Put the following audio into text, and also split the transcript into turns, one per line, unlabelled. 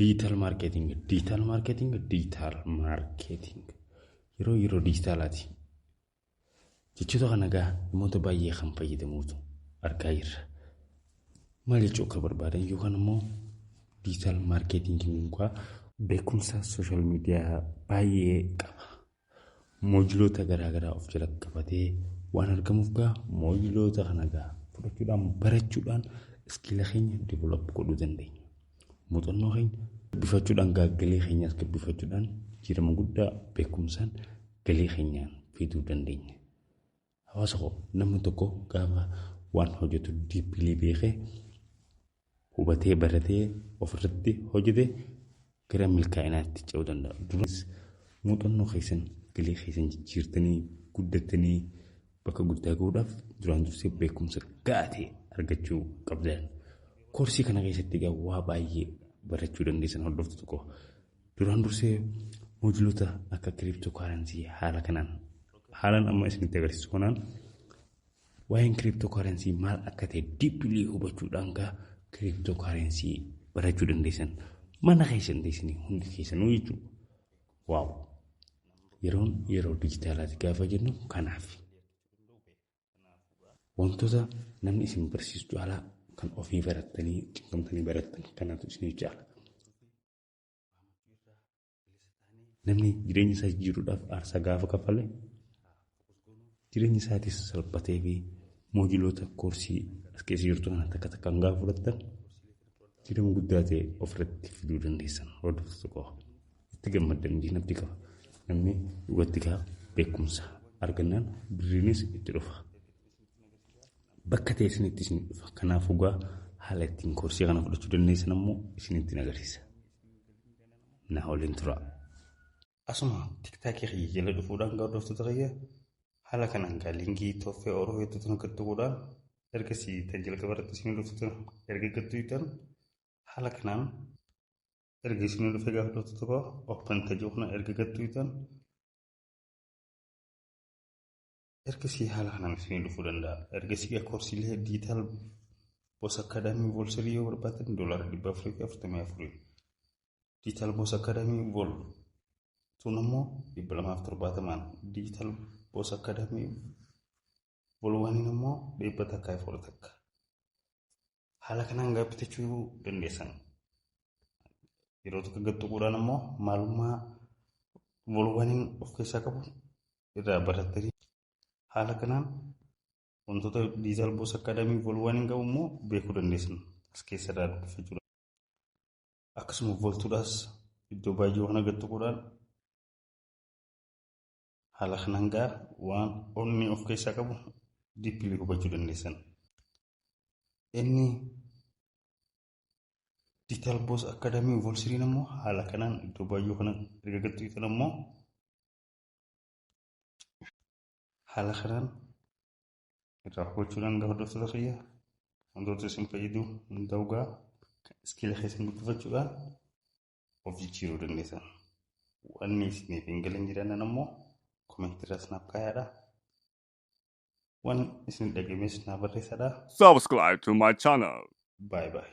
Digital marketing, digital marketing, digital marketing. Yeroo digitaalaati. Jechoota kana egaa namoota baay'ee kan fayyadamuutu argaa jirra. Maal jechuu akka barbaadan yookaan immoo digital marketingiin kunis beekumsa social miidiyaa baay'ee qaba. Moojiloota garaagaraa of jala qabatee waan argamuuf gaa moojiloota kana gaa fudhachuudhaan barachuudhaan iskiila keenya develop godhuu dandeenya. Muuxannoo keenya gabbifachuudhaan galee keenyaas gabbifachuudhaan jijjiirama guddaa beekumsaan galee keenyaan fiduu dandeenya. Hawaasa koo namni tokko gaafa waan hojjetu diippilii beekee hubatee baratee ofirratti hojjete gara milkaa'inaatti ce'uu danda'a. Duras muuxannoo keessan galee keessan jijjiirtanii guddatanii bakka guddaa gahuudhaaf duraan dursee beekumsa gaatee argachuu qabdan. Koorsii kana keessatti egaa waa baay'ee barachuu dandeessan hordoftu tokko. Duraan dursee moojiloota akka kiriptookaaransii haalaan amma isinitti agarsiisu kanaan waa'een kiriptookaaransii maal akka ta'e diippilii hubachuudhaan gaa kiriptookaaransii barachuu dandeessan. Mana keessan teessanii hundi keessanuu jechuudha. Waaw! Yeroo dijitaalaati gaafa jennu kanaaf. Wantoota namni isin barsiisu caalaa kan ofii barattanii cinqamtanii barattan kanaatu isin jaala. Namni jireenya isaa jijjiiruudhaaf aarsaa gaafa kaffale jireenya isaatis salphatee fi moojiloota koorsii as keessa jirtu kana takka takkaan gaafa fudhattan jijjiirama guddaa ta'e ofirratti fiduu dandeessan hordoftu tokko. Itti gammaddan diinagdee qaba. Namni dhugatti gaa beekumsa argannaan birriinis itti dhufa. Bakka ta'e isinitti isin dhufa. Kanaafuu gaa haala ittiin koorsii kana fudhachuu dandeessan ammoo isinitti agarsiisa. Na waliin tura. Asuma tiktaakii kiyya jala dhufuudhaan gaa hordoftoota kiyya haala kanaan gaa liinkii tooffee oroo hedduu tana gattuudhaan ergasii tan jalqaba irratti isin dhuftu erga gattuutan haala kanaan erga isin dhufee gaa hordoftoota koo open tajuu kana erga gattuutan ergasii haala kanaan isin dhufuu danda'a. Ergasii gaa koorsiilee digital boss academy volsirii yoo barbaadan $444 digital boss academy vol tun ammoo $270 digital boss academy vol waniin ammoo $100 haala kanaan gaa bitachuu dandeessan. Yeroo tokko gattuudhaan ammoo maalummaa vol waniin of keessaa qabu irraa barattanii haala kanaan wantoota digital boss academy vol waniin qabu immoo beekuu dandeessan as keessa irraa dubbifachuudha. Akkasuma voltuudhaas iddoo baay'ee waan gattuudhaan haala kanaan gaa waan onni of keessaa qabu diippilii hubachuu dandeessan. Inni digital boss academy volsiriin ammoo haala kanaan iddoo baay'ee kana erga gattuutan ammoo haala kanaan irraa hubachuudhaan gaa hordoftoota kiyya wantoota isin fayyadu hundaa'u gaa iskiila keessan guddifachuudhaan of jijjiiruu dandeessan. Wanni isiniif hin galan jedhan ammoo koomentiirra snaap kaayaadha. Waan isin dhagamees naa barreessadha.
Subscribe to my channel.
Bye bye.